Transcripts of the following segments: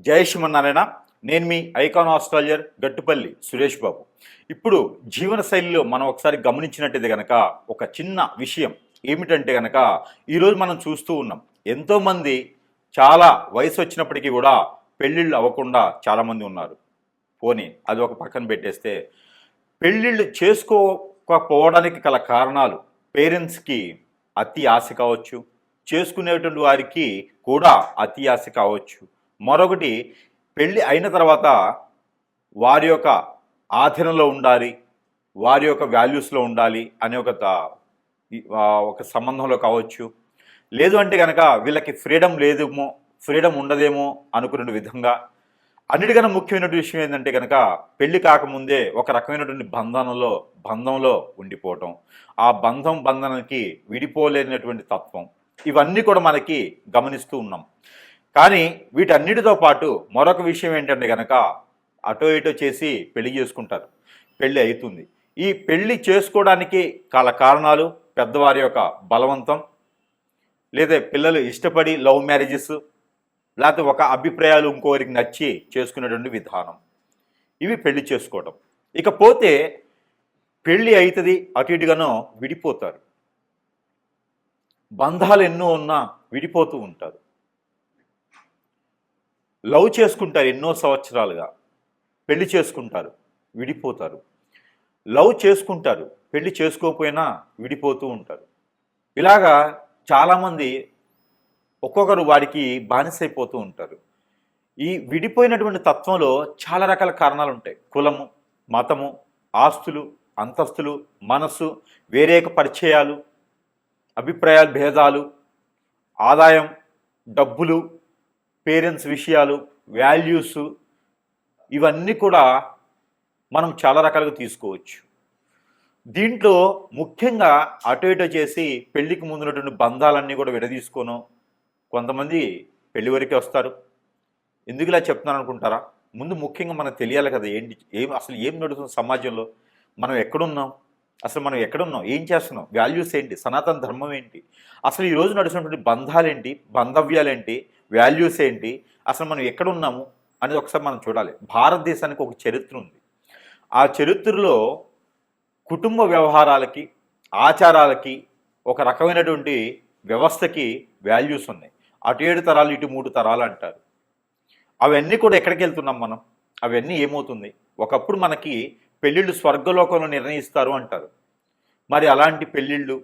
జై శ్రీమన్నారాయణ. నేను మీ icon astrologer Gattupalli Suresh Babu. ఇప్పుడు జీవన శైలిలో మనం ఒకసారి గమనించినట్టయితే గనక ఒక చిన్న విషయం ఏమిటంటే గనక ఈరోజు మనం చూస్తూ ఉన్నాం, ఎంతోమంది చాలా వయసు వచ్చినప్పటికీ కూడా పెళ్ళిళ్ళు అవ్వకుండా చాలామంది ఉన్నారు. పోనీ అది ఒక పక్కన పెట్టేస్తే, పెళ్ళిళ్ళు చేసుకోకపోవడానికి గల కారణాలు పేరెంట్స్కి అతి ఆశ కావచ్చు, చేసుకునేటువంటి వారికి కూడా అతి ఆశ కావచ్చు. మరొకటి, పెళ్ళి అయిన తర్వాత వారి యొక్క ఆధీనంలో ఉండాలి, వారి యొక్క వాల్యూస్లో ఉండాలి అనే ఒక సంబంధంలో కావచ్చు. లేదు అంటే కనుక వీళ్ళకి ఫ్రీడమ్ ఉండదేమో అనుకునే విధంగా. అన్నిటికన్నా ముఖ్యమైనటువంటి విషయం ఏంటంటే కనుక పెళ్లి కాకముందే ఒక రకమైనటువంటి బంధంలో ఉండిపోవటం, ఆ బంధానికి విడిపోలేనటువంటి తత్వం, ఇవన్నీ కూడా మనకి గమనిస్తూ ఉన్నాం. కానీ వీటన్నిటితో పాటు మరొక విషయం ఏంటంటే కనుక అటో ఇటో చేసి పెళ్లి చేసుకుంటారు, పెళ్ళి అవుతుంది. ఈ పెళ్లి చేసుకోవడానికి కారణాలు పెద్దవారి యొక్క బలవంతం, లేదా పిల్లలు ఇష్టపడి లవ్ మ్యారేజెస్, లేకపోతే ఒక అభిప్రాయాలు ఇంకోరికి నచ్చి చేసుకునేటువంటి విధానం, ఇవి పెళ్లి చేసుకోవడం. ఇకపోతే పెళ్ళి అవుతుంది, అటు ఇటుగానో విడిపోతారు. బంధాలు ఎన్నో ఉన్నా విడిపోతూ ఉంటారు. లవ్ చేసుకుంటారు ఎన్నో సంవత్సరాలుగా, పెళ్లి చేసుకుంటారు, విడిపోతారు. లవ్ చేసుకుంటారు, పెళ్లి చేసుకోకపోయినా విడిపోతూ ఉంటారు. ఇలాగా చాలామంది ఒక్కొక్కరు వాడికి బానిసైపోతూ ఉంటారు. ఈ విడిపోయినటువంటి తత్వంలో చాలా రకాల కారణాలు ఉంటాయి. కులము, మతము, ఆస్తులు, అంతస్తులు, మనస్సు, వేరేక పరిచయాలు, అభిప్రాయాల భేదాలు, ఆదాయం, డబ్బులు, పేరెంట్స్ విషయాలు, వాల్యూస్, ఇవన్నీ కూడా మనం చాలా రకాలుగా తీసుకోవచ్చు. దీంట్లో ముఖ్యంగా అటు ఇటు చేసి పెళ్లికి ముందున్నటువంటి బంధాలన్నీ కూడా విడదీసుకోను కొంతమంది పెళ్లి వరకే వస్తారు. ఎందుకు ఇలా చెప్తున్నాను అనుకుంటారా? ముందు ముఖ్యంగా మనకు తెలియాలి కదా, అసలు ఏం నడుస్తుంది సమాజంలో, మనం ఎక్కడున్నాం, అసలు మనం ఎక్కడున్నాం, ఏం చేస్తున్నాం, వాల్యూస్ ఏంటి, సనాతన ధర్మం ఏంటి, అసలు ఈరోజు నడుస్తున్నటువంటి బంధాలేంటి, బంధవ్యాలేంటి, వాల్యూస్ ఏంటి, అసలు మనం ఎక్కడున్నాము అనేది ఒకసారి మనం చూడాలి. భారతదేశానికి ఒక చరిత్ర ఉంది. ఆ చరిత్రలో కుటుంబ వ్యవహారాలకి, ఆచారాలకి, ఒక రకమైనటువంటి వ్యవస్థకి వాల్యూస్ ఉన్నాయి. అటు 7 తరాలు, ఇటు 3 తరాలు అంటారు. అవన్నీ కూడా ఎక్కడికి వెళ్తున్నాం మనం? అవన్నీ ఏమవుతుంది? ఒకప్పుడు మనకి పెళ్ళిళ్ళు స్వర్గలోకంలో నిర్ణయిస్తారు అంటారు. మరి అలాంటి పెళ్ళిళ్ళు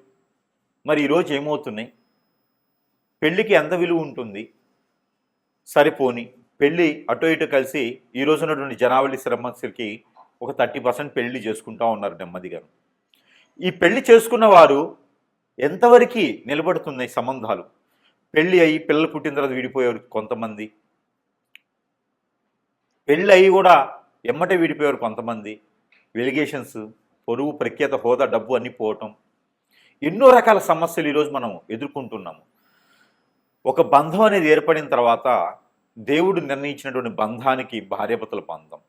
మరి ఈరోజు ఏమవుతున్నాయి? పెళ్ళికి ఎంత విలువ ఉంటుంది? సరిపోని పెళ్ళి అటు ఇటు కలిసి ఈరోజు ఉన్నటువంటి జనావళి సమస్యలకి ఒక 30% పెళ్ళి చేసుకుంటూ ఉన్నారు నెమ్మదిగా. ఈ పెళ్లి చేసుకున్న వారు ఎంతవరకు నిలబడుతున్నాయి సంబంధాలు? పెళ్ళి అయ్యి పిల్లలు పుట్టిన తర్వాత విడిపోయారు కొంతమంది, పెళ్ళి అయ్యి కూడా ఎమ్మటే విడిపోయారు కొంతమంది. వెలిగేషన్స్, పొరుగు, ప్రఖ్యాత, హోదా, డబ్బు అన్నీ పోవటం, ఎన్నో రకాల సమస్యలు ఈరోజు మనం ఎదుర్కొంటున్నాము. ఒక బంధం అనేది ఏర్పడిన తర్వాత దేవుడు నిర్ణయించినటువంటి బంధానికి భార్యాభర్తల బంధం,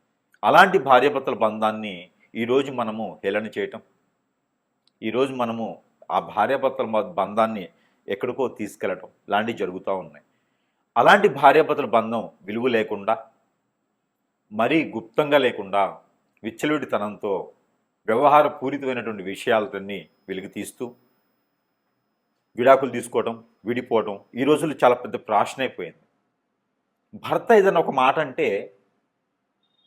అలాంటి భార్యాభర్తల బంధాన్ని ఈరోజు మనము హేళన చేయటం, ఈరోజు మనము ఆ భార్యాభర్తల బంధాన్ని ఎక్కడికో తీసుకెళ్ళటం లాంటివి జరుగుతూ ఉన్నాయి. అలాంటి భార్యాభర్తల బంధం విలువ లేకుండా, మరీ గుప్తంగా లేకుండా, విచ్చలవిడితనంతో వ్యవహార పూరితమైనటువంటి విషయాలన్నీ వెలికి తీస్తూ విడాకులు తీసుకోవటం, విడిపోవటం ఈ రోజుల్లో చాలా పెద్ద ప్రాషన్ అయిపోయింది. భర్త ఏదైనా ఒక మాట అంటే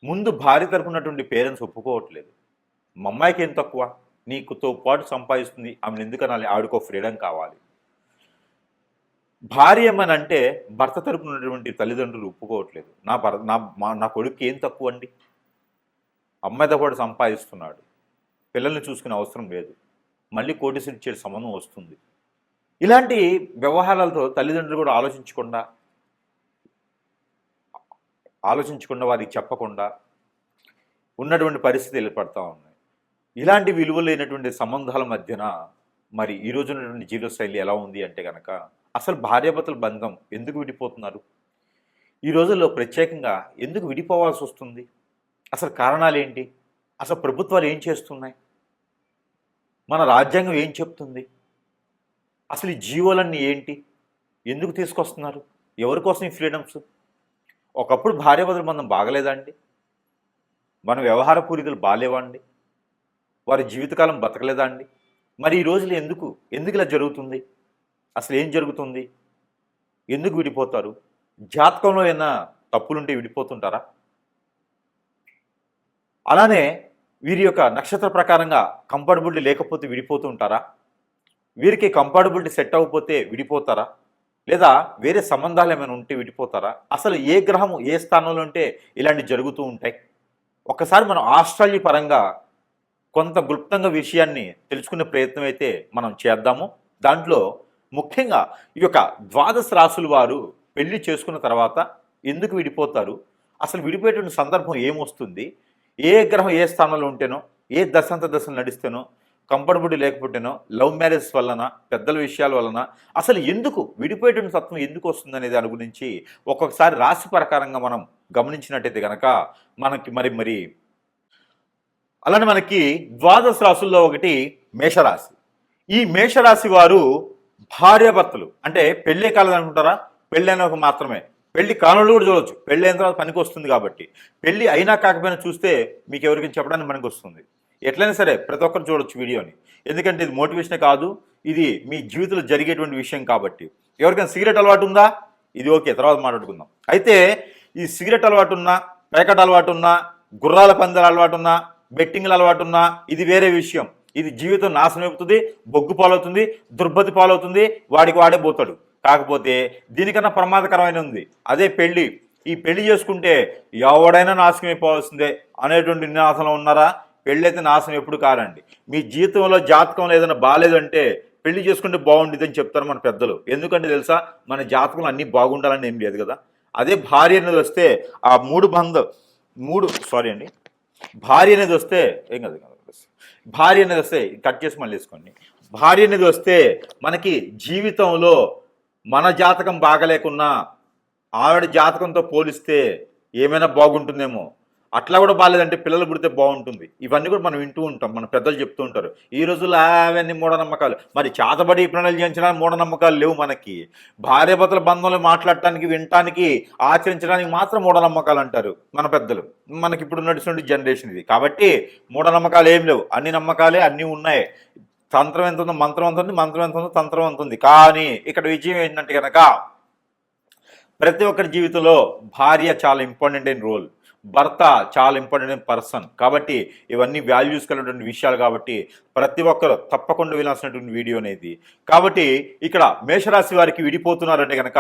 ముందు భార్య తరపునటువంటి పేరెంట్స్ ఒప్పుకోవట్లేదు. మా అమ్మాయికి ఏం తక్కువ, నీకుతో పాటు సంపాదిస్తుంది, ఆమెను ఎందుకనాలి, ఆవిడకో ఫ్రీడమ్ కావాలి. భార్య ఏమనంటే భర్త తరపున ఉన్నటువంటి తల్లిదండ్రులు ఒప్పుకోవట్లేదు. నా కొడుకు ఏం తక్కువ అండి, అమ్మాయితో పాటు సంపాదిస్తున్నాడు, పిల్లల్ని చూసుకునే అవసరం లేదు, మళ్ళీ కోటీసులు ఇచ్చే సంబంధం వస్తుంది. ఇలాంటి వ్యవహారాలతో తల్లిదండ్రులు కూడా ఆలోచించకుండా వారికి చెప్పకుండా ఉన్నటువంటి పరిస్థితి ఏర్పడతా ఉన్నాయి. ఇలాంటి విలువ లేనటువంటి సంబంధాల మధ్యన మరి ఈరోజు ఉన్నటువంటి జీవనశైలి ఎలా ఉంది అంటే కనుక, అసలు భార్యాభర్తల బంధం ఎందుకు విడిపోతున్నారు? ఈ రోజుల్లో ప్రత్యేకంగా ఎందుకు విడిపోవాల్సి వస్తుంది? అసలు కారణాలు ఏంటి? అసలు ప్రభుత్వాలు ఏం చేస్తున్నాయి? మన రాజ్యాంగం ఏం చెప్తుంది? అసలు ఈ జీవోలన్నీ ఏంటి? ఎందుకు తీసుకొస్తున్నారు? ఎవరి కోసం ఈ ఫ్రీడమ్స్? ఒకప్పుడు భార్యాభర్తల బంధం బాగలేదండి? మన వ్యవహార పూరితలు బాలేవండి? వారి జీవితకాలం బతకలేదా అండి? మరి ఈ రోజులు ఎందుకు ఎందుకు ఇలా జరుగుతుంది? అసలు ఏం జరుగుతుంది? ఎందుకు విడిపోతారు? జాతకంలో ఏమైనా తప్పులుంటే విడిపోతుంటారా? అలానే వీరి యొక్క నక్షత్ర ప్రకారంగా కంఫర్టబిలిటీ లేకపోతే విడిపోతూ ఉంటారా? వీరికి కంఫర్టబిలిటీ సెట్ అవ్వకపోతే విడిపోతారా? లేదా వేరే సంబంధాలు ఏమైనా ఉంటే విడిపోతారా? అసలు ఏ గ్రహము ఏ స్థానంలో ఉంటే ఇలాంటివి జరుగుతూ ఉంటాయి? ఒక్కసారి మనం ఆస్ట్రాలజీ పరంగా కొంత క్లుప్తంగా విషయాన్ని తెలుసుకునే ప్రయత్నం అయితే మనం చేద్దాము. దాంట్లో ముఖ్యంగా ఈ యొక్క ద్వాదశ రాశుల వారు పెళ్లి చేసుకున్న తర్వాత ఎందుకు విడిపోతారు? అసలు విడిపోయేటువంటి సందర్భం ఏమొస్తుంది? ఏ గ్రహం ఏ స్థానంలో ఉంటేనో, ఏ దశాంత దశలు నడిస్తేనో, కంఫర్టబుల్ లేకపోతేనో, లవ్ మ్యారేజ్ వలన, పెద్దల విషయాల వలన అసలు ఎందుకు విడిపోయేటువంటి తత్వం ఎందుకు వస్తుందనే దాని గురించి ఒక్కొక్కసారి రాశి ప్రకారంగా మనం గమనించినట్టయితే కనుక మనకి మరి అలానే మనకి ద్వాదశ రాశుల్లో ఒకటి మేషరాశి. ఈ మేషరాశి వారు భార్యాభర్తలు అంటే పెళ్ళే కాలేదు అనుకుంటారా? పెళ్ళైన మాత్రమే, పెళ్లి కానులు కూడా చూడవచ్చు. పెళ్ళి అయిన తర్వాత పనికి వస్తుంది కాబట్టి, పెళ్ళి అయినా కాకపోయినా చూస్తే మీకు ఎవరికైనా చెప్పడానికి పనికి వస్తుంది. ఎట్లయినా సరే ప్రతి ఒక్కరు చూడొచ్చు వీడియోని, ఎందుకంటే ఇది మోటివేషన్ కాదు, ఇది మీ జీవితంలో జరిగేటువంటి విషయం కాబట్టి. ఎవరికైనా సిగరెట్ అలవాటు ఉందా? ఇది ఓకే, తర్వాత మాట్లాడుకుందాం. అయితే ఈ సిగరెట్ అలవాటు ఉన్నా, ప్యాకెట్ అలవాటు ఉన్నా, గుర్రాల పందాల అలవాటు ఉన్నా, బెట్టింగ్ల అలవాటు ఉన్నా ఇది వేరే విషయం. ఇది జీవితం నాశనం అయిపోతుంది, బొగ్గు పాలవుతుంది, దుర్బతి పాలవుతుంది, వాడికి వాడే పోతాడు. కాకపోతే దీనికన్నా ప్రమాదకరమైన ఉంది అదే పెళ్ళి. ఈ పెళ్లి చేసుకుంటే ఎవడైనా నాశనం అయిపోవాల్సిందే అనేటువంటి నినాశంలో ఉన్నారా? పెళ్ళి అయితే నాశనం ఎప్పుడు కారండి. మీ జీవితంలో జాతకంలో ఏదైనా బాగాలేదంటే పెళ్లి చేసుకుంటే బాగుండేది అని చెప్తారు మన పెద్దలు. ఎందుకంటే తెలుసా, మన జాతకంలో అన్నీ బాగుండాలని ఏం లేదు కదా. అదే భార్య అనేది వస్తే ఆ భార్య అనేది వస్తే ఏం కాదు, భార్య అనేది వస్తే కట్ చేసి మళ్ళీ వేసుకోండి. భార్య అనేది వస్తే మనకి జీవితంలో మన జాతకం బాగలేకున్నా ఆవిడ జాతకంతో పోలిస్తే ఏమైనా బాగుంటుందేమో, అట్లా కూడా బాగాలేదంటే పిల్లలు పుడితే బాగుంటుంది. ఇవన్నీ కూడా మనం వింటూ ఉంటాం, మన పెద్దలు చెప్తూ ఉంటారు. ఈ రోజుల్లో అవన్నీ మూఢనమ్మకాలు. మరి చేతబడి ప్రణాళిక చేయించడానికి మూఢనమ్మకాలు లేవు మనకి. భార్యాభర్తల బంధంలో మాట్లాడటానికి, వినటానికి, ఆచరించడానికి మాత్రం మూఢనమ్మకాలు అంటారు మన పెద్దలు. మనకి ఇప్పుడు నడుస్తున్న జనరేషన్ ఇది. కాబట్టి మూఢనమ్మకాలు ఏం లేవు, అన్ని నమ్మకాలే, అన్నీ ఉన్నాయి. తంత్రం ఎంత ఉందో మంత్రం ఎంత ఉంది, మంత్రం ఎంత ఉందో తంత్రం ఎంత ఉంది. కానీ ఇక్కడ విజయం ఏంటంటే కనుక ప్రతి ఒక్కరి జీవితంలో భార్య చాలా ఇంపార్టెంట్ అయిన రోల్, భర్త చాలా ఇంపార్టెంట్ అయిన పర్సన్. కాబట్టి ఇవన్నీ వాల్యూస్ కలిగినటువంటి విషయాలు కాబట్టి ప్రతి ఒక్కరు తప్పకుండా వినాల్సినటువంటి వీడియో అనేది. కాబట్టి ఇక్కడ మేషరాశి వారికి విడిపోతున్నారంటే కనుక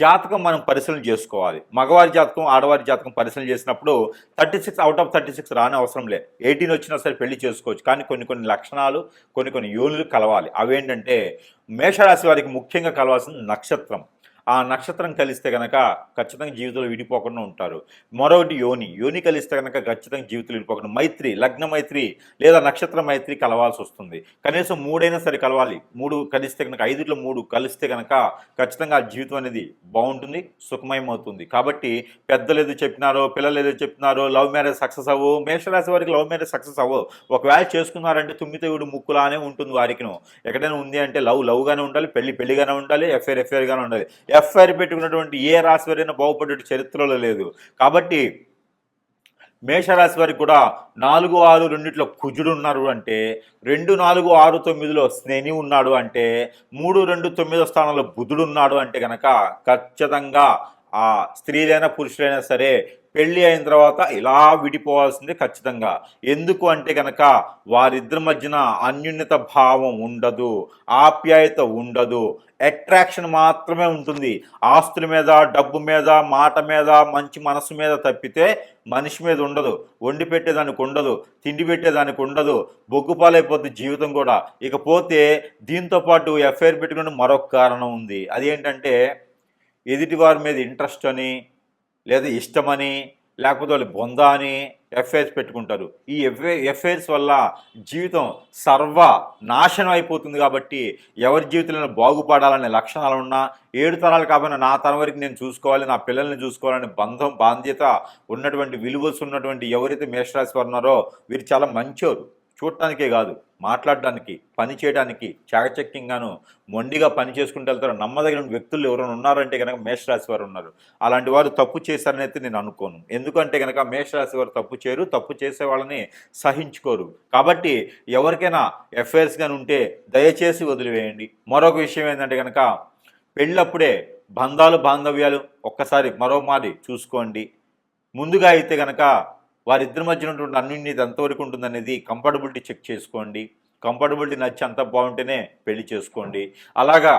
జాతకం మనం పరిశీలన చేసుకోవాలి. మగవారి జాతకం, ఆడవారి జాతకం పరిశీలన చేసినప్పుడు 36 అవుట్ ఆఫ్ 36 రాని అవసరం లే, 18 వచ్చినా సరే పెళ్లి చేసుకోవచ్చు. కానీ కొన్ని లక్షణాలు, కొన్ని యోనులు కలవాలి. అవేంటంటే మేషరాశి వారికి ముఖ్యంగా కలవాల్సిన నక్షత్రం. ఆ నక్షత్రం కలిస్తే కనుక ఖచ్చితంగా జీవితంలో విడిపోకుండా ఉంటారు. మరొకటి యోని కలిస్తే కనుక ఖచ్చితంగా జీవితంలో విడిపోకుండా, మైత్రి, లగ్న మైత్రి లేదా నక్షత్ర మైత్రి కలవాల్సి వస్తుంది. కనీసం 3 అయినా సరే కలవాలి. 3 కలిస్తే కనుక, 5లో 3 కలిస్తే కనుక ఖచ్చితంగా ఆ జీవితం అనేది బాగుంటుంది, సుఖమయం అవుతుంది. కాబట్టి పెద్దలు ఏదో చెప్పినారో, పిల్లలు ఏదో చెప్పినారో లవ్ మ్యారేజ్ సక్సెస్ అవ్వవు. మేషరాశి వారికి లవ్ మ్యారేజ్ సక్సెస్ అవ్వవు. ఒకవేళ చేసుకున్నారంటే తుమ్మితేవుడు ముక్కులానే ఉంటుంది వారికిను. ఎక్కడైనా ఉంది అంటే లవ్గానే ఉండాలి, పెళ్లిగానే ఉండాలి, ఎఫ్ఐఆర్గానే ఉండాలి. ఎఫ్ఐఆర్ పెట్టుకున్నటువంటి ఏ రాశి వారైనా బాగుపడే చరిత్రలో లేదు. కాబట్టి మేషరాశి వారికి కూడా 4, 6, 2 కుజుడు ఉన్నారు అంటే, 2, 4, 6, 9లో శని ఉన్నాడు అంటే, 3, 2, 9 స్థానంలో బుధుడు ఉన్నాడు అంటే కనుక ఖచ్చితంగా ఆ స్త్రీలైనా పురుషులైనా సరే పెళ్ళి అయిన తర్వాత ఇలా విడిపోవాల్సిందే ఖచ్చితంగా. ఎందుకు అంటే కనుక వారిద్దరి మధ్యన అన్యోన్యత భావం ఉండదు, ఆప్యాయత ఉండదు, అట్రాక్షన్ మాత్రమే ఉంటుంది. ఆస్తుల మీద, డబ్బు మీద, మాట మీద, మంచి మనసు మీద తప్పితే మనిషి మీద ఉండదు. వండి పెట్టేదానికి ఉండదు, తిండి పెట్టేదానికి ఉండదు, బొగ్గుపాలైపోద్ది జీవితం కూడా. ఇకపోతే దీంతో పాటు ఎఫ్ఐఆర్ పెట్టుకునే మరొక కారణం ఉంది. అదేంటంటే ఎదుటివారి మీద ఇంట్రెస్ట్ అని, లేదా ఇష్టమని, లేకపోతే వాళ్ళు బొందా అని ఎఫ్ఐఆర్స్ పెట్టుకుంటారు. ఈ ఎఫ్ఐఆర్స్ వల్ల జీవితం సర్వ నాశనం అయిపోతుంది. కాబట్టి ఎవరి జీవితంలో బాగుపడాలనే లక్షణాలు ఉన్నా, 7 తరాలు కాబట్టి నా తరం వరకు నేను చూసుకోవాలి, నా పిల్లల్ని చూసుకోవాలనే బాధ్యత ఉన్నటువంటి, విలువస్ ఉన్నటువంటి ఎవరైతే మేషరాశి వారు ఉన్నారో వీరు చాలా మంచోరు. చూడటానికే కాదు, మాట్లాడడానికి, పని చేయడానికి చాకచక్యంగాను మొండిగా పని చేసుకుంటూ వెళ్తారు. నమ్మదగిన వ్యక్తులు ఎవరైనా ఉన్నారంటే కనుక మేషరాశి వారు ఉన్నారు. అలాంటి వారు తప్పు చేశారని అయితే నేను అనుకోను. ఎందుకంటే కనుక మేషరాశి వారు తప్పు చేయరు, తప్పు చేసే వాళ్ళని సహించుకోరు. కాబట్టి ఎవరికైనా ఎఫ్ఐఆర్స్ కానీ ఉంటే దయచేసి వదిలివేయండి. మరొక విషయం ఏంటంటే కనుక పెళ్ళప్పుడే బంధాలు బాంధవ్యాలు ఒక్కసారి మరో మాది చూసుకోండి. ముందుగా అయితే కనుక వారిద్దరి మధ్యన ఉన్నటువంటి అన్యోన్యత ఎంతవరకు ఉంటుందనేది కంఫర్టబిలిటీ చెక్ చేసుకోండి. కంఫర్టబిలిటీ నచ్చి అంత బాగుంటేనే పెళ్లి చేసుకోండి. అలాగా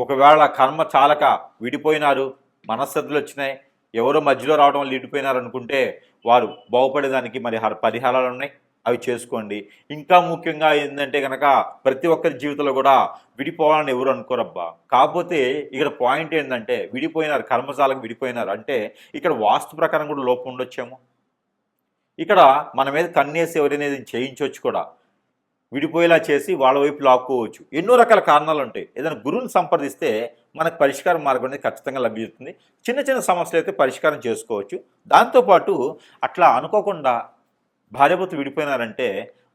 ఒకవేళ కర్మ చాలక విడిపోయినారు, మనశ్శద్ధులు వచ్చినాయి, ఎవరో మధ్యలో రావడం వల్ల విడిపోయినారు అనుకుంటే వారు బాగుపడేదానికి మరి పరిహారాలు ఉన్నాయి, అవి చేసుకోండి. ఇంకా ముఖ్యంగా ఏంటంటే కనుక ప్రతి ఒక్కరి జీవితంలో కూడా విడిపోవాలని ఎవరు అనుకోరబ్బా. కాకపోతే ఇక్కడ పాయింట్ ఏంటంటే విడిపోయినారు, కర్మజాలకు విడిపోయినారు అంటే ఇక్కడ వాస్తు ప్రకారం కూడా లోపం ఉండొచ్చేమో. ఇక్కడ మన మీద కన్నేసి ఎవరైనా చేయించవచ్చు కూడా, విడిపోయేలా చేసి వాళ్ళ వైపు లాక్కోవచ్చు. ఎన్నో రకాల కారణాలు ఉంటాయి. ఏదైనా గురువుని సంప్రదిస్తే మనకు పరిష్కార మార్గం అనేది ఖచ్చితంగా లభిస్తుంది. చిన్న చిన్న సమస్యలు అయితే పరిష్కారం చేసుకోవచ్చు. దాంతోపాటు అట్లా అనుకోకుండా భార్యాభర్తలు విడిపోయినారంటే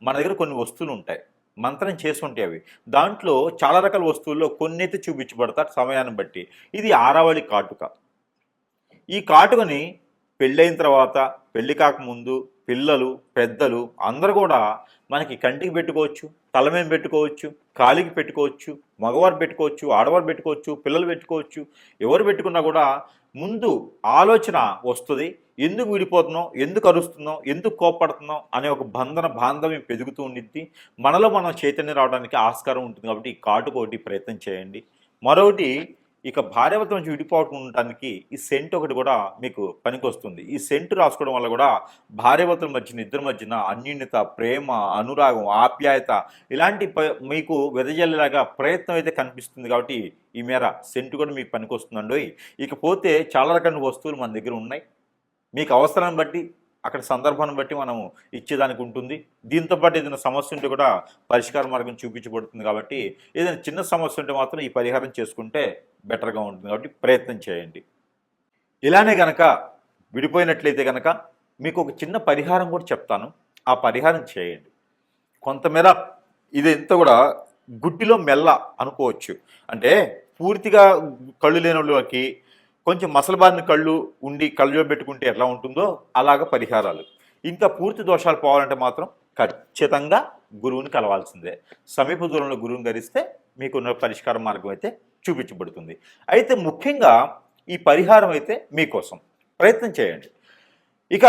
మన దగ్గర కొన్ని వస్తువులు ఉంటాయి, మంత్రం చేసి ఉంటాయి. అవి దాంట్లో చాలా రకాల వస్తువుల్లో కొన్ని అయితే చూపించబడతారు సమయాన్ని బట్టి. ఇది ఆరావళి కాటుక. ఈ కాటుకని పెళ్ళైన తర్వాత, పెళ్ళి కాకముందు పిల్లలు పెద్దలు అందరూ కూడా మనకి కంటికి పెట్టుకోవచ్చు, తలమేం పెట్టుకోవచ్చు, కాలికి పెట్టుకోవచ్చు, మగవారు పెట్టుకోవచ్చు, ఆడవారు పెట్టుకోవచ్చు, పిల్లలు పెట్టుకోవచ్చు. ఎవరు పెట్టుకున్నా కూడా ముందు ఆలోచన వస్తుంది. ఎందుకు విడిపోతున్నాం, ఎందుకు అరుస్తున్నాం, ఎందుకు కోప్పడుతున్నాం అనే ఒక బాంధవ్యం పెరుగుతూ ఉండిద్ది. మనలో మనం చైతన్యం రావడానికి ఆస్కారం ఉంటుంది. కాబట్టి ఈ కాటుకోటి ప్రయత్నం చేయండి. మరొకటి, ఇక భార్యాభర్తల నుంచి విడిపోవడానికి ఈ సెంట్ ఒకటి కూడా మీకు పనికొస్తుంది. ఈ సెంట్ రాసుకోవడం వల్ల కూడా భార్యాభర్తల మధ్యన, ఇద్దరి మధ్యన అన్యోన్యత, ప్రేమ, అనురాగం, ఆప్యాయత ఇలాంటి మీకు వెదజల్లేలాగా ప్రయత్నం అయితే కనిపిస్తుంది. కాబట్టి ఈ మేర సెంట్ కూడా మీకు పనికొస్తుందండి. ఇకపోతే చాలా రకాల వస్తువులు మన దగ్గర ఉన్నాయి. మీకు అవసరాన్ని బట్టి, అక్కడ సందర్భాన్ని బట్టి మనము ఇచ్చేదానికి ఉంటుంది. దీంతోపాటు ఏదైనా సమస్య ఉంటే కూడా పరిష్కార మార్గం చూపించబడుతుంది. కాబట్టి ఏదైనా చిన్న సమస్య ఉంటే మాత్రం ఈ పరిహారం చేసుకుంటే బెటర్గా ఉంటుంది. కాబట్టి ప్రయత్నం చేయండి. ఇలానే కనుక విడిపోయినట్లయితే కనుక మీకు ఒక చిన్న పరిహారం కూడా చెప్తాను. ఆ పరిహారం చేయండి. కొంతమేర ఇదంతా కూడా గుడ్డిలో మెల్ల అనుకోవచ్చు. అంటే పూర్తిగా కళ్ళు లేని వాళ్ళకి కొంచెం మసలబారిన కళ్ళు ఉండి కళ్ళజోడు పెట్టుకుంటే ఎట్లా ఉంటుందో అలాగ పరిహారాలు. ఇంకా పూర్తి దోషాలు పోవాలంటే మాత్రం ఖచ్చితంగా గురువుని కలవాల్సిందే. సమీప దూరంలో గురువుని ధరిస్తే మీకున్న పరిష్కార మార్గం అయితే చూపించబడుతుంది. అయితే ముఖ్యంగా ఈ పరిహారం అయితే మీకోసం ప్రయత్నం చేయండి. ఇక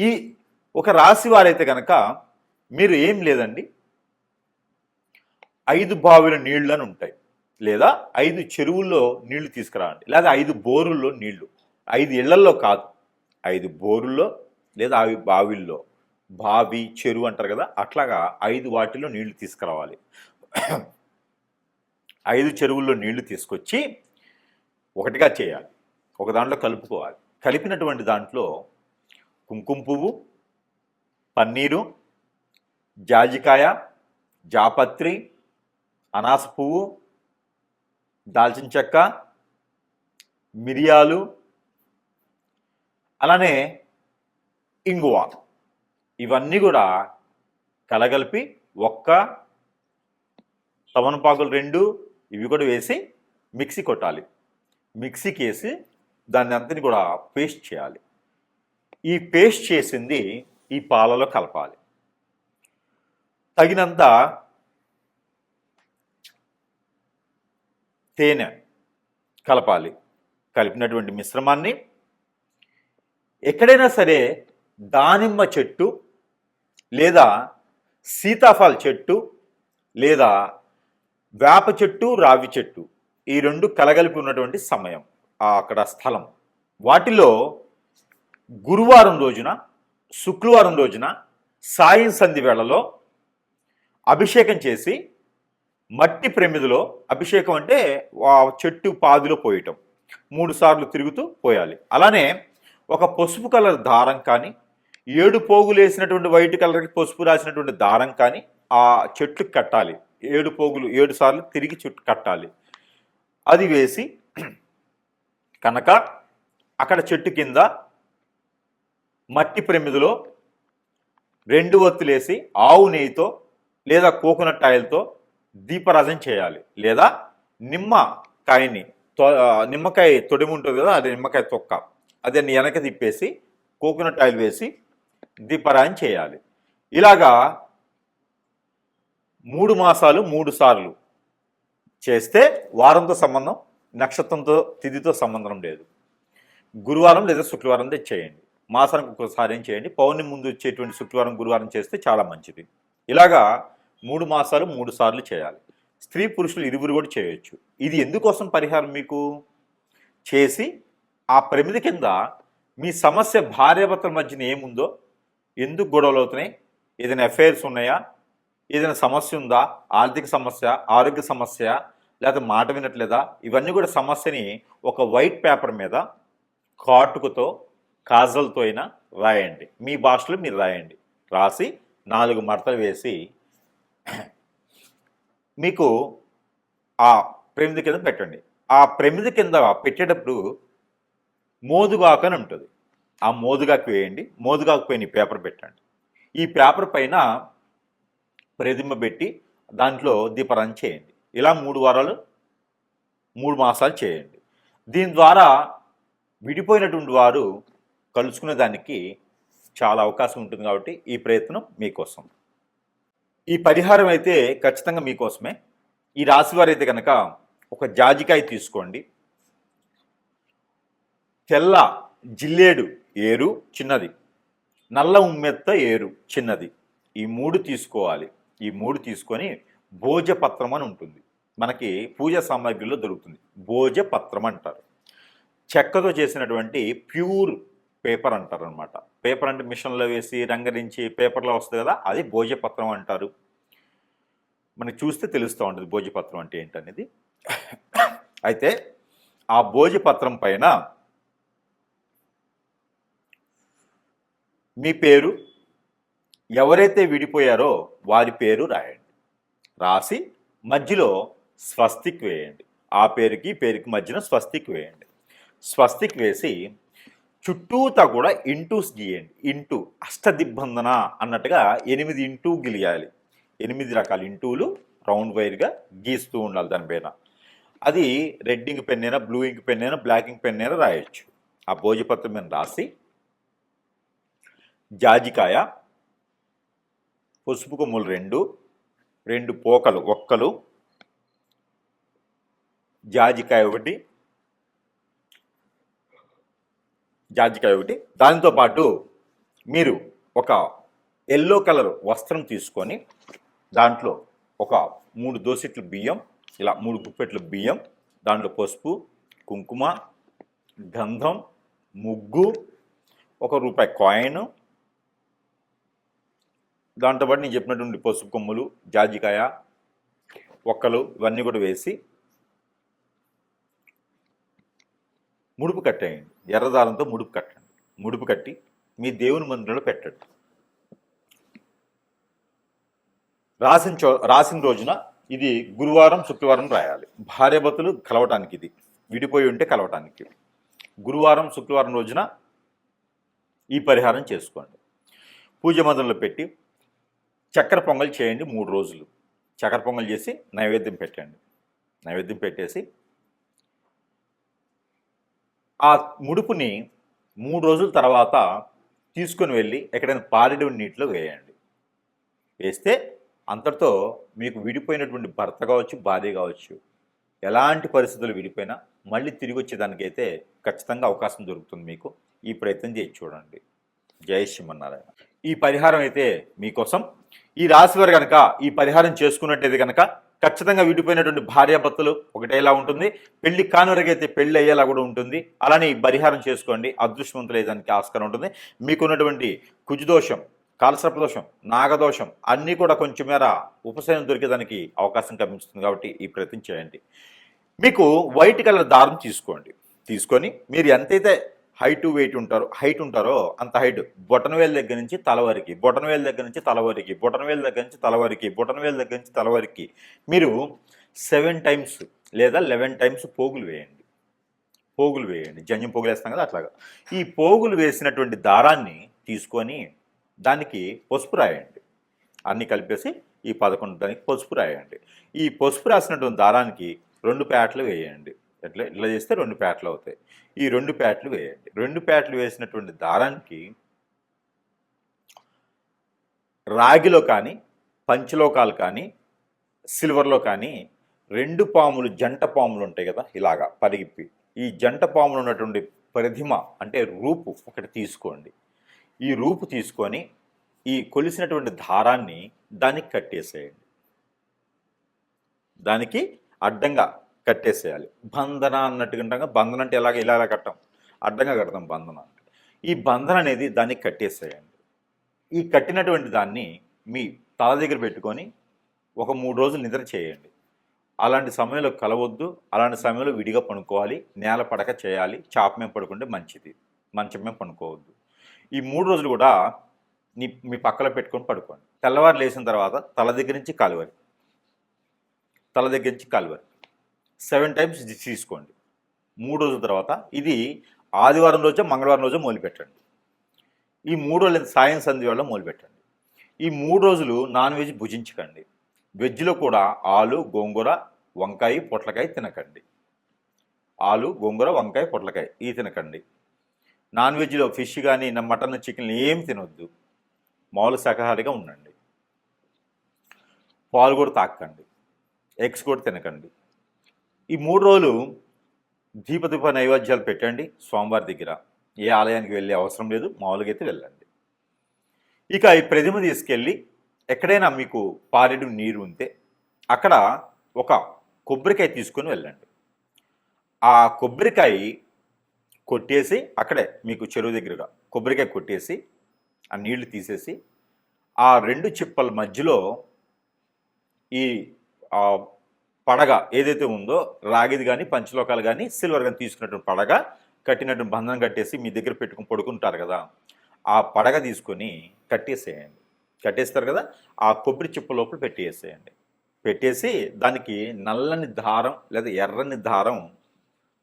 ఈ ఒక రాశి వారైతే కనుక మీరు ఏం లేదండి, 5 బావిల నీళ్ళని ఉంటాయి, లేదా 5 చెరువుల్లో నీళ్లు తీసుకురావండి, లేదా 5 బోరుల్లో నీళ్లు. 5 ఇళ్లల్లో కాదు, 5 బోరుల్లో లేదా 5 బావిల్లో, బావి చెరువు అంటారు కదా, అట్లాగా 5 వాటిల్లో నీళ్లు తీసుకురావాలి. 5 చెరువుల్లో నీళ్లు తీసుకొచ్చి ఒకటిగా చేయాలి. ఒక దాంట్లో కలుపుకోవాలి. కలిపినటువంటి దాంట్లో కుంకుమ పువ్వు, పన్నీరు, జాజికాయ, జాపత్రి, అనాస పువ్వు, దాల్చిన చెక్క, మిరియాలు, అలానే ఇంగువ, ఇవన్నీ కూడా కలగలిపి ఒక్క తమలపాకులు 2 ఇవి కూడా వేసి మిక్సీ కొట్టాలి. మిక్సీకి వేసి దాన్ని అంతని కూడా పేస్ట్ చేయాలి. ఈ పేస్ట్ చేసింది ఈ పాలలో కలపాలి. తగినంత తేనె కలపాలి. కలిపినటువంటి మిశ్రమాన్ని ఎక్కడైనా సరే దానిమ్మ చెట్టు లేదా సీతాఫల చెట్టు లేదా వేప చెట్టు, రావి చెట్టు, ఈ 2 కలగలిపి ఉన్నటువంటి సమయం, అక్కడ స్థలం, వాటిలో గురువారం రోజున, శుక్రవారం రోజున సాయం సంధి వేళలో అభిషేకం చేసి మట్టి ప్రమిదిలో, అభిషేకం అంటే చెట్టు పాదిలో పోయటం, 3 సార్లు తిరుగుతూ పోయాలి. అలానే ఒక పసుపు కలర్ దారం కానీ, 7 పోగులు వేసినటువంటి వైట్ కలర్కి పసుపు రాసినటువంటి దారం కానీ ఆ చెట్టుకు కట్టాలి. 7 పోగులు 7 సార్లు తిరిగి చుట్టూ కట్టాలి. అది వేసి కనుక అక్కడ చెట్టు కింద మట్టి ప్రమిదిలో 2 ఒత్తులేసి ఆవు నెయ్యితో లేదా కోకోనట్ ఆయిల్తో దీపారాధన చేయాలి. లేదా నిమ్మకాయని నిమ్మకాయ తొడిమి ఉంటుంది కదా, అది నిమ్మకాయ తొక్క, అదే వెనక తిప్పేసి కోకోనట్ ఆయిల్ వేసి దీపారాధన చేయాలి. ఇలాగా 3 మాసాలు 3 సార్లు చేస్తే వారంతో సంబంధం, నక్షత్రంతో తిథితో సంబంధం లేదు. గురువారం లేదా శుక్రవారం చేయండి. మాసానికి ఒకసారి చేయండి. పౌర్ణమి ముందు వచ్చేటువంటి శుక్రవారం గురువారం చేస్తే చాలా మంచిది. ఇలాగా 3 మాసాలు 3 సార్లు చేయాలి. స్త్రీ పురుషులు ఇరువురు కూడా చేయొచ్చు. ఇది ఎందుకోసం పరిహారం మీకు చేసి ఆ ప్రమిది కింద మీ సమస్య భార్యాభర్తల మధ్యన ఏముందో, ఎందుకు గొడవలు అవుతున్నాయి, ఏదైనా అఫైర్స్ ఉన్నాయా, ఏదైనా సమస్య ఉందా, ఆర్థిక సమస్య, ఆరోగ్య సమస్య, లేదా మాట వినట్లేదా, ఇవన్నీ కూడా సమస్యని ఒక వైట్ పేపర్ మీద కాటుకతో కాజల్తో అయినా రాయండి. మీ భాషలో మీరు రాయండి. రాసి 4 మడతలు వేసి మీకు ఆ ప్రమిది కింద పెట్టండి. ఆ ప్రమిది కింద పెట్టేటప్పుడు మోదుగాకు అని ఉంటుంది. ఆ మోదుగాకు వేయండి. మోదుగాకు పైన పేపర్ పెట్టండి. ఈ పేపర్ పైన ప్రతిమ పెట్టి దాంట్లో దీపారాధన చేయండి. ఇలా 3 వారాలు 3 మాసాలు చేయండి. దీని ద్వారా విడిపోయినటువంటి వారు కలుసుకునే దానికి చాలా అవకాశం ఉంటుంది. కాబట్టి ఈ ప్రయత్నం మీకోసం. ఈ పరిహారం అయితే ఖచ్చితంగా మీకోసమే. ఈ రాశి వారు అయితే కనుక ఒక జాజికాయ తీసుకోండి, తెల్ల జిల్లేడు ఏరు చిన్నది, నల్ల ఉమ్మెత్త ఏరు చిన్నది, ఈ 3 తీసుకోవాలి. ఈ 3 తీసుకొని భోజపత్రం అని ఉంటుంది, మనకి పూజా సామాగ్రిలో దొరుకుతుంది. భోజపత్రం అంటారు. చెక్కతో చేసినటువంటి ప్యూర్ పేపర్ అంటారు అనమాట. పేపర్ అంటే మిషన్లో వేసి రంగరించి పేపర్లో వస్తుంది కదా, అది భోజపత్రం అంటారు. మనకి చూస్తే తెలుస్తూ ఉంటుంది భోజపత్రం అంటే ఏంటనేది. అయితే ఆ భోజపత్రం పైన మీ పేరు, ఎవరైతే విడిపోయారో వారి పేరు రాయండి. రాసి మధ్యలో స్వస్తిక్ వేయండి. ఆ పేరుకి పేరుకి మధ్యన స్వస్తిక్ వేయండి. స్వస్తిక్ వేసి చుట్టూతా కూడా ఇంటూస్ గీయండి. ఇంటూ అష్టదిబ్బందన అన్నట్టుగా 8 ఇంటూ గిలియాలి. 8 రకాల ఇంటూలు రౌండ్ వైర్గా గీస్తూ ఉండాలి దానిపైన. అది రెడ్ ఇంక్ పెన్ అయినా, బ్లూ ఇంక్ పెన్ అయినా, బ్లాక్ ఇంక్ పెన్ అయినా రాయొచ్చు. ఆ భోజపత్రం మీద రాసి జాజికాయ, పసుపు కొమ్ములు 2 పోకలు ఒక్కలు, జాజికాయ ఒకటి, దానితో పాటు మీరు ఒక ఎల్లో కలర్ వస్త్రం తీసుకొని దాంట్లో ఒక 3 దోసెట్లు బియ్యం, ఇలా 3 గుప్పెట్లు బియ్యం, దాంట్లో పసుపు, కుంకుమ, గంధం, ముగ్గు, ₹1 కాయిన్, దాంతోపాటు నేను చెప్పినటువంటి పసుపు కొమ్ములు, జాజికాయ, ఒక్కలు ఇవన్నీ కూడా వేసి ముడుపు కట్టేయండి. ఎర్రదారంతో ముడుపు కట్టండి. ముడుపు కట్టి మీ దేవుని మందిరంలో పెట్టండి. రాసిన రోజున ఇది గురువారం శుక్రవారం రాయాలి. భార్యాభర్తలు కలవటానికి, ఇది విడిపోయి ఉంటే కలవటానికి గురువారం శుక్రవారం రోజున ఈ పరిహారం చేసుకోండి. పూజ మందిరంలో పెట్టి చక్కెర పొంగల్ చేయండి. 3 రోజులు చక్కెర పొంగల్ చేసి నైవేద్యం పెట్టండి. నైవేద్యం పెట్టేసి ఆ ముడుపుని 3 రోజుల తర్వాత తీసుకొని వెళ్ళి ఎక్కడైనా పారేడు నీటిలో వేయండి. వేస్తే అంతటితో మీకు విడిపోయినటువంటి భర్త కావచ్చు, భార్య కావచ్చు, ఎలాంటి పరిస్థితులు విడిపోయినా మళ్ళీ తిరిగి వచ్చేదానికైతే ఖచ్చితంగా అవకాశం దొరుకుతుంది మీకు. ఈ ప్రయత్నం చేసి చూడండి. జై శ్రీమన్నారాయణ. ఈ పరిహారం అయితే మీకోసం. ఈ రాశి వారు కనుక ఈ పరిహారం చేసుకున్నట్టయితే కనుక ఖచ్చితంగా విడిపోయినటువంటి భార్యాభర్తలు ఒకటేలా ఉంటుంది. పెళ్లి కానురగైతే పెళ్లి అయ్యేలా కూడా ఉంటుంది. అలానే ఈ పరిహారం చేసుకోండి. అదృష్టవంతులయ్యేదానికి ఆస్కారం ఉంటుంది. మీకున్నటువంటి కుజదోషం, కాలసర్పదోషం, నాగదోషం అన్నీ కూడా కొంచెం మేర ఉపశమనం దొరికేదానికి అవకాశం కనిపిస్తుంది. కాబట్టి ఈ ప్రయత్నం చేయండి. మీకు వైట్ కలర్ దారం తీసుకొని మీరు ఎంతైతే హైట్ ఉంటారో అంత హైట్, బొటనవేలు దగ్గర నుంచి తల వరకు, బొటనవేలు దగ్గర నుంచి తల వరకు, బొటనవేలు దగ్గర నుంచి తల వరకు, బొటనవేలు దగ్గర నుంచి తల వరకు మీరు 7 టైమ్స్ లేదా 11 టైమ్స్ పోగులు వేయండి. జంజం పోగులు వేస్తాం కదా, అట్లాగా. ఈ పోగులు వేసినటువంటి దారాన్ని తీసుకొని దానికి పసుపు రాయండి. అన్నీ కలిపేసి ఈ 11 దానికి పసుపు రాయండి. ఈ పసుపు రాసినటువంటి దారానికి 2 పేటలు వేయండి. ఇట్లా చేస్తే 2 పేటలు అవుతాయి. ఈ 2 పేటలు వేయండి. 2 పేటలు వేసినటువంటి దారానికి రాగిలో కానీ, పంచలోకాలు కానీ, సిల్వర్లో కానీ 2 పాములు, జంట పాములు ఉంటాయి కదా, ఇలాగా పరిగిప్పి. ఈ జంట పాములు ఉన్నటువంటి ప్రతిమ అంటే రూపు ఒకటి తీసుకోండి. ఈ రూపు తీసుకొని ఈ కొలిసినటువంటి దారాన్ని దానికి కట్టేసేయండి. దానికి అడ్డంగా కట్టేసేయాలి. బంధన అన్నట్టుగా, బంధన అంటే ఇలా కట్టాం, అడ్డంగా కడతాం బంధన అంటే. ఈ బంధన అనేది దానికి కట్టేసేయండి. ఈ కట్టినటువంటి దాన్ని మీ తల దగ్గర పెట్టుకొని ఒక 3 రోజులు నిద్ర చేయండి. అలాంటి సమయంలో కలవద్దు, అలాంటి సమయంలో విడిగా పడుకోవాలి, నేల పడక చేయాలి, చాప మీద పడుకుంటే మంచిది, మంచం మీద పడుకోవద్దు. ఈ 3 రోజులు కూడా మీ పక్కలో పెట్టుకొని పడుకోండి. తెల్లవారు లేచిన తర్వాత తల దగ్గర నుంచి కాలు వరకు 7 టైమ్స్ ఇది తీసుకోండి. 3 రోజుల తర్వాత ఇది ఆదివారం రోజో మంగళవారం రోజో మొదలుపెట్టండి. ఈ 3 రోజులు సాయం సంధ్య వేళ మొదలుపెట్టండి. ఈ 3 రోజులు నాన్ వెజ్ భుజించకండి. వెజ్లో కూడా ఆలు, గోంగూర, వంకాయ, పొట్లకాయ తినకండి. ఆలు, గోంగూర, వంకాయ, పొట్లకాయ ఇవి తినకండి. నాన్ వెజ్లో ఫిష్ కానీ, మటన్, చికెన్ ఏం తినొద్దు. మామూలు శాకాహారిగా ఉండండి. పాలు కూడా తాకండి. ఎగ్స్ కూడా తినకండి. ఈ 3 రోజులు దీప నైవేద్యాలు పెట్టండి స్వామివారి దగ్గర. ఏ ఆలయానికి వెళ్ళే అవసరం లేదు, మామూలుగా అయితే వెళ్ళండి. ఇక ఈ ప్రతిమ తీసుకెళ్ళి ఎక్కడైనా మీకు పారెడు నీరు ఉంటే అక్కడ ఒక కొబ్బరికాయ తీసుకొని వెళ్ళండి. ఆ కొబ్బరికాయ కొట్టేసి అక్కడే మీకు చెరువు దగ్గరగా కొబ్బరికాయ కొట్టేసి ఆ నీళ్లు తీసేసి ఆ 2 చిప్పల మధ్యలో ఈ పడగ ఏదైతే ఉందో, రాగిది కానీ, పంచలోకాలు కానీ, సిల్వర్ కానీ తీసుకున్నటువంటి పడగ కట్టినటువంటి బంధనం కట్టేసి మీ దగ్గర పెట్టుకుని పడుకుంటారు కదా, ఆ పడగ తీసుకొని కట్టేసేయండి. కట్టేస్తారు కదా, ఆ కొబ్బరి చిప్ప లోపల పెట్టేసేయండి. పెట్టేసి దానికి నల్లని దారం లేదా ఎర్రని దారం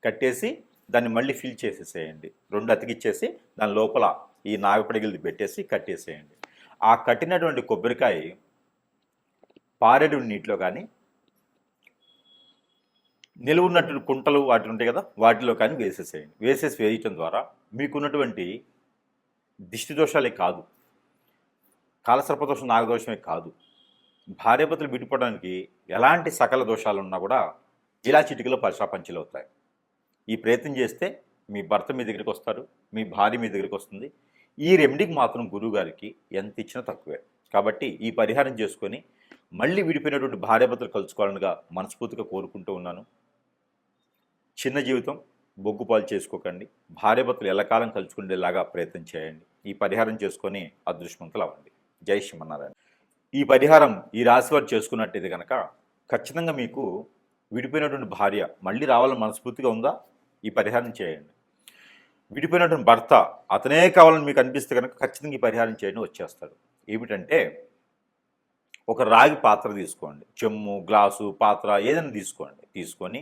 కట్టేసి దాన్ని మళ్ళీ ఫిల్ చేసేసేయండి. 2 అతికిచ్చేసి దాని లోపల ఈ నాగపడిగిలిది పెట్టేసి కట్టేసేయండి. ఆ కట్టినటువంటి కొబ్బరికాయ పారెడు నీటిలో కానీ, నిలువున్నటువంటి కుంటలు వాటి ఉంటాయి కదా, వాటిలో కానీ వేసేసేయండి. వేయటం ద్వారా మీకున్నటువంటి దిష్టి దోషాలే కాదు, కాలసర్పదోషం, నాగదోషమే కాదు, భార్యాభర్తలు విడిపోవడానికి ఎలాంటి సకల దోషాలు ఉన్నా కూడా ఇలా చిటికలో పరిశాపంచలు అవుతాయి. ఈ ప్రయత్నం చేస్తే మీ భర్త మీ దగ్గరికి వస్తారు, మీ భార్య మీ దగ్గరికి వస్తుంది. ఈ రెమెడీకి మాత్రం గురువుగారికి ఎంత ఇచ్చినా తక్కువే. కాబట్టి ఈ పరిహారం చేసుకొని మళ్ళీ విడిపోయినటువంటి భార్యాభర్తలు కలుసుకోవాలనిగా మనస్ఫూర్తిగా కోరుకుంటూ ఉన్నాను. చిన్న జీవితం, బొగ్గుపాలు చేసుకోకండి. భార్యాభర్తలు ఎల్లకాలం కలుసుకునేలాగా ప్రయత్నం చేయండి. ఈ పరిహారం చేసుకొని అదృష్టవంతులు అవ్వండి. జై శ్రీమన్నారాయణ. ఈ పరిహారం ఈ రాశి వారు చేసుకున్నట్టయితే కనుక ఖచ్చితంగా మీకు విడిపోయినటువంటి భార్య మళ్ళీ రావాలని మనస్ఫూర్తిగా ఉందా, ఈ పరిహారం చేయండి. విడిపోయినటువంటి భర్త అతనే కావాలని మీకు అనిపిస్తే కనుక ఖచ్చితంగా ఈ పరిహారం చేయండి, వచ్చేస్తాడు. ఏమిటంటే ఒక రాగి పాత్ర తీసుకోండి, చెమ్ము, గ్లాసు, పాత్ర ఏదైనా తీసుకోండి. తీసుకొని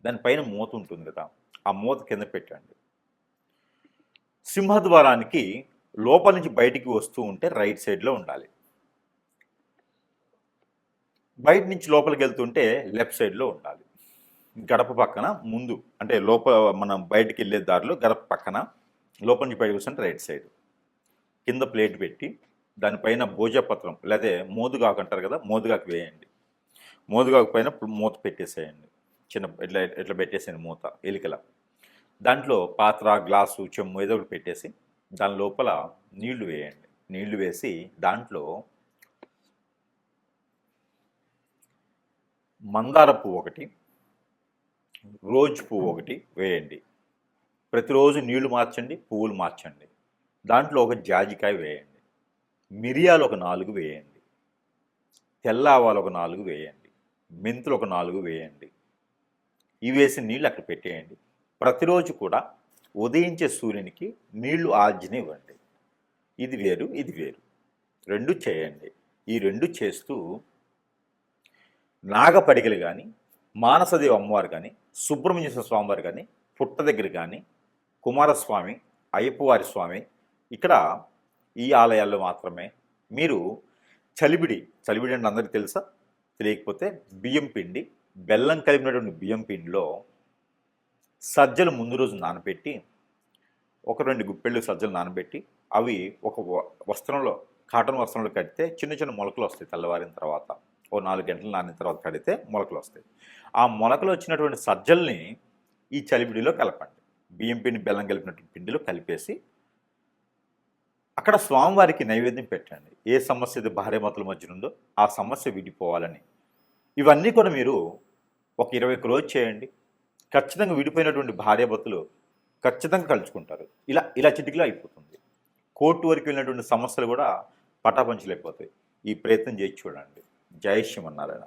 దానిపైన మూత ఉంటుంది కదా, ఆ మూత కింద పెట్టండి. సింహద్వారానికి లోపల నుంచి బయటికి వస్తూ ఉంటే రైట్ సైడ్లో ఉండాలి. బయట నుంచి లోపలికి వెళ్తుంటే లెఫ్ట్ సైడ్లో ఉండాలి. గడప పక్కన ముందు అంటే లోపల మనం బయటికి వెళ్ళే దారిలో గడప పక్కన లోపల నుంచి బయటకు వస్తుంటే రైట్ సైడ్. కింద ప్లేట్ పెట్టి దానిపైన భోజపత్రం లేదా మోదుగాకు అంటారు కదా, మోదుగాకు వేయండి. మోదుగాకు పైన మూత పెట్టేసేయండి. చిన్న ఇట్లా పెట్టేసేయండి మూత ఎలికల. దాంట్లో పాత్ర, గ్లాసు, చెమ్ము ఏదో ఒకటి పెట్టేసి దాని లోపల నీళ్లు వేయండి. నీళ్లు వేసి దాంట్లో మందార పువ్వు ఒకటి, రోజ్ పువ్వు ఒకటి వేయండి. ప్రతిరోజు నీళ్లు మార్చండి, పువ్వులు మార్చండి. దాంట్లో ఒక జాజికాయ వేయండి. మిరియాలు ఒక 4 వేయండి. తెల్ల ఆవాలు ఒక 4 వేయండి. మెంతులు ఒక 4 వేయండి. ఇవి వేసి నీళ్ళు అక్కడ పెట్టేయండి. ప్రతిరోజు కూడా ఉదయించే సూర్యునికి నీళ్లు ఆజ్ఞనివ్వండి. ఇది వేరు, ఇది వేరు, 2 చేయండి. ఈ 2 చేస్తూ నాగపడిగలు కానీ, మానసదేవి అమ్మవారు కానీ, సుబ్రహ్మణ్య స్వామివారు కానీ, పుట్ట దగ్గర కానీ, కుమారస్వామి, అయ్యప్పవారి స్వామి, ఇక్కడ ఈ ఆలయాల్లో మాత్రమే మీరు చలివిడి అంటే అందరికీ తెలుసా? తెలియకపోతే బియ్యం పిండి, బెల్లం కలిపినటువంటి బియ్యం పిండిలో సజ్జలు ముందు రోజు నానబెట్టి, ఒక 2 గుప్పెళ్ళు సజ్జలు నానబెట్టి, అవి ఒక వస్త్రంలో, కాటన్ వస్త్రంలో కడితే చిన్న చిన్న మొలకలు వస్తాయి. తెల్లవారిన తర్వాత ఓ 4 గంటలు నానిన తర్వాత కడితే మొలకలు వస్తాయి. ఆ మొలకలు వచ్చినటువంటి సజ్జల్ని ఈ చలివిడిలో కలపండి. బియ్యం పిండి, బెల్లం కలిపినటువంటి పిండిలో కలిపేసి అక్కడ స్వామివారికి నైవేద్యం పెట్టండి. ఏ సమస్య అయితే భార్యాభర్తల మధ్యన ఉందో ఆ సమస్య విడిపోవాలని. ఇవన్నీ కూడా మీరు ఒక 21 రోజు చేయండి. ఖచ్చితంగా విడిపోయినటువంటి భార్యాభర్తలు ఖచ్చితంగా కలుసుకుంటారు. ఇలా చిటికలో అయిపోతుంది. కోర్టు వరకు వెళ్ళినటువంటి సమస్యలు కూడా పటాపంచలైపోతాయి. ఈ ప్రయత్నం చేసి చూడండి. జై శ్రీమన్నారాయణ.